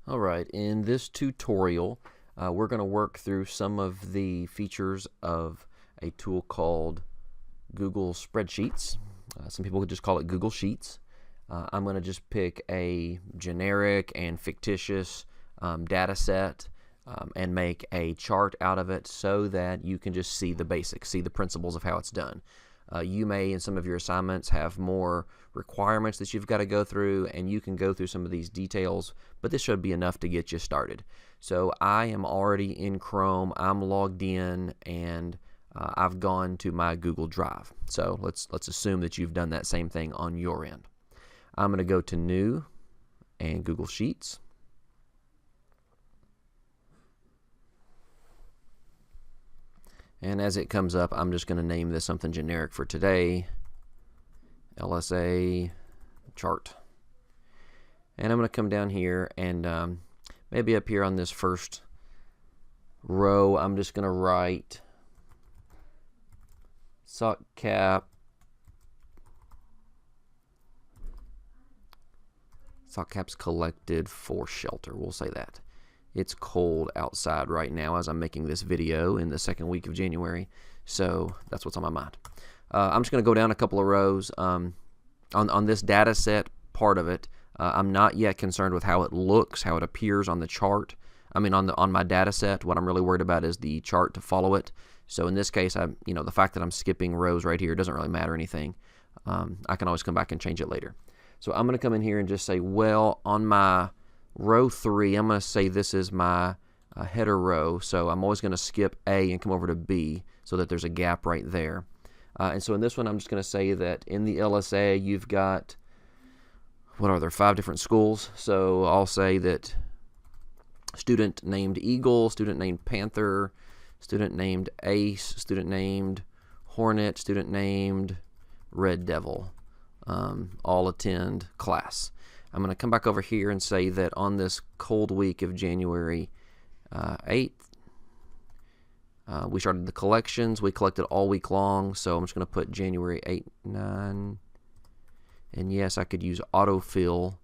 Alright, in this tutorial we're going to work through some of the features of a tool called Google Spreadsheets. Some people could just call it Google Sheets. I'm going to just pick a generic and fictitious data set and make a chart out of it so that you can just see the basics, see the principles of how it's done. You may, in some of your assignments, have more requirements that you've got to go through, and you can go through some of these details, but this should be enough to get you started. So I am already in Chrome, I'm logged in, and I've gone to my Google Drive. So let's assume that you've done that same thing on your end. I'm going to go to New and Google Sheets. And as it comes up, I'm just going to name this something generic for today, LSA chart. And I'm going to come down here and maybe up here on this first row, I'm just going to write sock caps collected for shelter. We'll say that. It's cold outside right now as I'm making this video in the second week of January, so that's what's on my mind. I'm just going to go down a couple of rows. On this data set part of it, I'm not yet concerned with how it looks, how it appears on the chart. I mean, on my data set, what I'm really worried about is the chart to follow it. So in this case, the fact that I'm skipping rows right here doesn't really matter anything. I can always come back and change it later. So I'm going to come in here and just say, well, on my row 3, I'm going to say this is my header row, so I'm always going to skip A and come over to B so that there's a gap right there. And so in this one, I'm just going to say that in the LSA, you've got, what are there, 5 different schools. So I'll say that student named Eagle, student named Panther, student named Ace, student named Hornet, student named Red Devil, all attend class. I'm going to come back over here and say that on this cold week of January 8th, we started the collections. We collected all week long, so I'm just going to put January 8, 9, and yes, I could use autofill,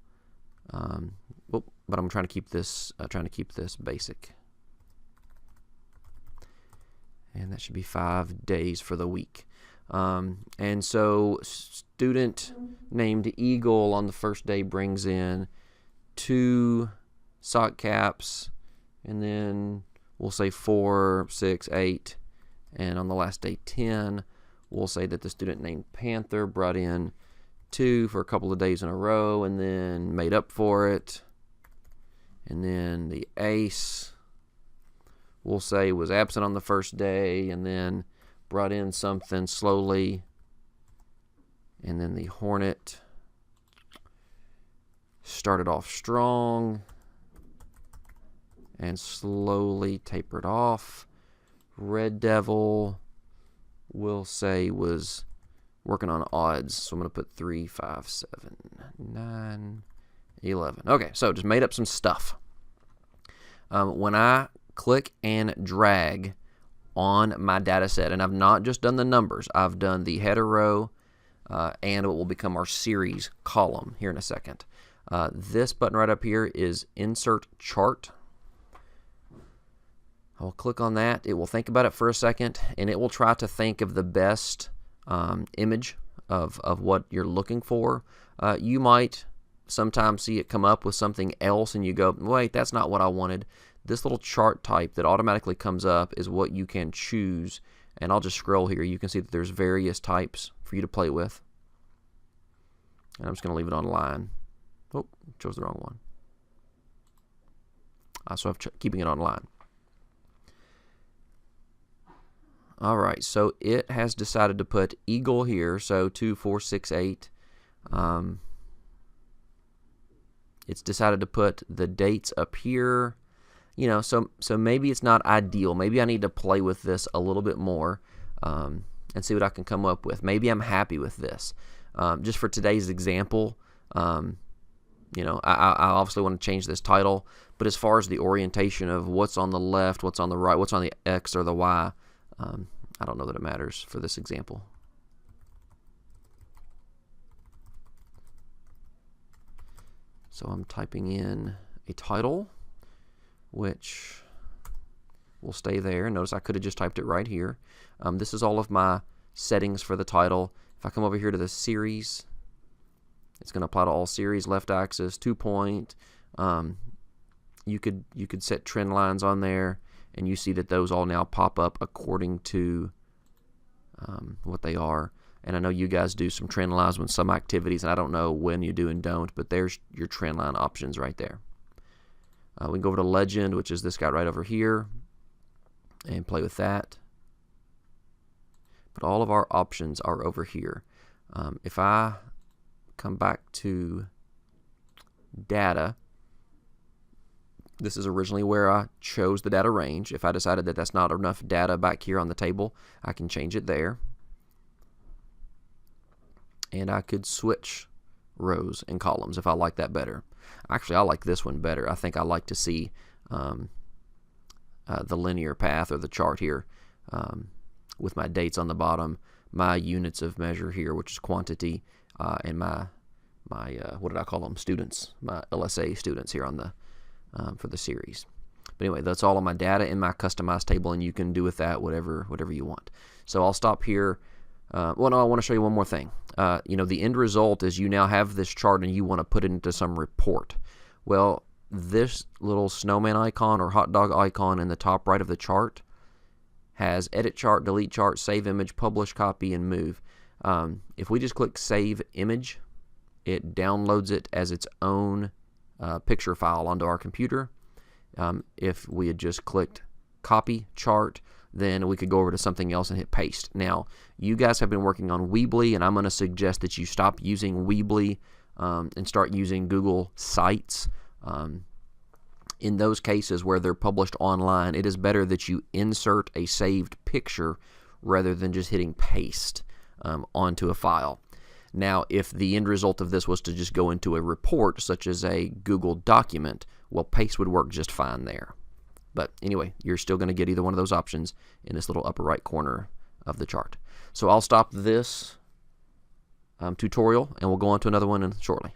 but I'm trying to keep this basic, and that should be 5 days for the week. And so student named Eagle on the first day brings in 2 sock caps, and then we'll say 4, 6, 8, and on the last day 10, we'll say that the student named Panther brought in 2 for a couple of days in a row and then made up for it. And then the Ace, we'll say, was absent on the first day and then brought in something slowly. And then the Hornet started off strong and slowly tapered off. Red Devil, we'll say, was working on odds, so I'm going to put 3, 5, 7, 9, 11. Okay, so just made up some stuff. When I click and drag on my data set, and I've not just done the numbers, I've done the header row and what will become our series column here in a second. This button right up here is Insert Chart. I'll click on that. It will think about it for a second, and it will try to think of the best image of what you're looking for. You might sometimes see it come up with something else, and you go, wait, that's not what I wanted. This little chart type that automatically comes up is what you can choose, and I'll just scroll here. You can see that there's various types for you to play with, and I'm just going to leave it on line. Oh, chose the wrong one. So I'm keeping it on line. Alright, so it has decided to put Eagle here, so 2, 4, 6, 8. It's decided to put the dates up here. So maybe it's not ideal. Maybe I need to play with this a little bit more and see what I can come up with. Maybe I'm happy with this. Just for today's example, I obviously want to change this title, but as far as the orientation of what's on the left, what's on the right, what's on the X or the Y, I don't know that it matters for this example. So I'm typing in a title, which will stay there. Notice I could have just typed it right here. This is all of my settings for the title. If I come over here to the series, it's going to apply to all series, left axis, 2-point. You could set trend lines on there, and you see that those all now pop up according to what they are. And I know you guys do some trend lines with some activities, and I don't know when you do and don't, but there's your trend line options right there. We can go over to Legend, which is this guy right over here, and play with that. But all of our options are over here. If I come back to data, this is originally where I chose the data range. If I decided that that's not enough data back here on the table, I can change it there. And I could switch rows and columns if I like that better. Actually, I like this one better. I think I like to see the linear path or the chart here with my dates on the bottom, my units of measure here, which is quantity, and my what did I call them? Students, my LSA students here on the for the series. But anyway, that's all of my data in my customized table, and you can do with that whatever you want. So I'll stop here. Well, no, I want to show you one more thing. The end result is you now have this chart and you want to put it into some report. Well, this little snowman icon or hot dog icon in the top right of the chart has edit chart, delete chart, save image, publish copy, and move. If we just click save image, it downloads it as its own picture file onto our computer. If we had just clicked copy chart, then we could go over to something else and hit paste. Now, you guys have been working on Weebly, and I'm going to suggest that you stop using Weebly and start using Google Sites. In those cases where they're published online, it is better that you insert a saved picture rather than just hitting paste onto a file. Now, if the end result of this was to just go into a report, such as a Google document, well, paste would work just fine there. But anyway, you're still going to get either one of those options in this little upper right corner of the chart. So I'll stop this tutorial, and we'll go on to another one shortly.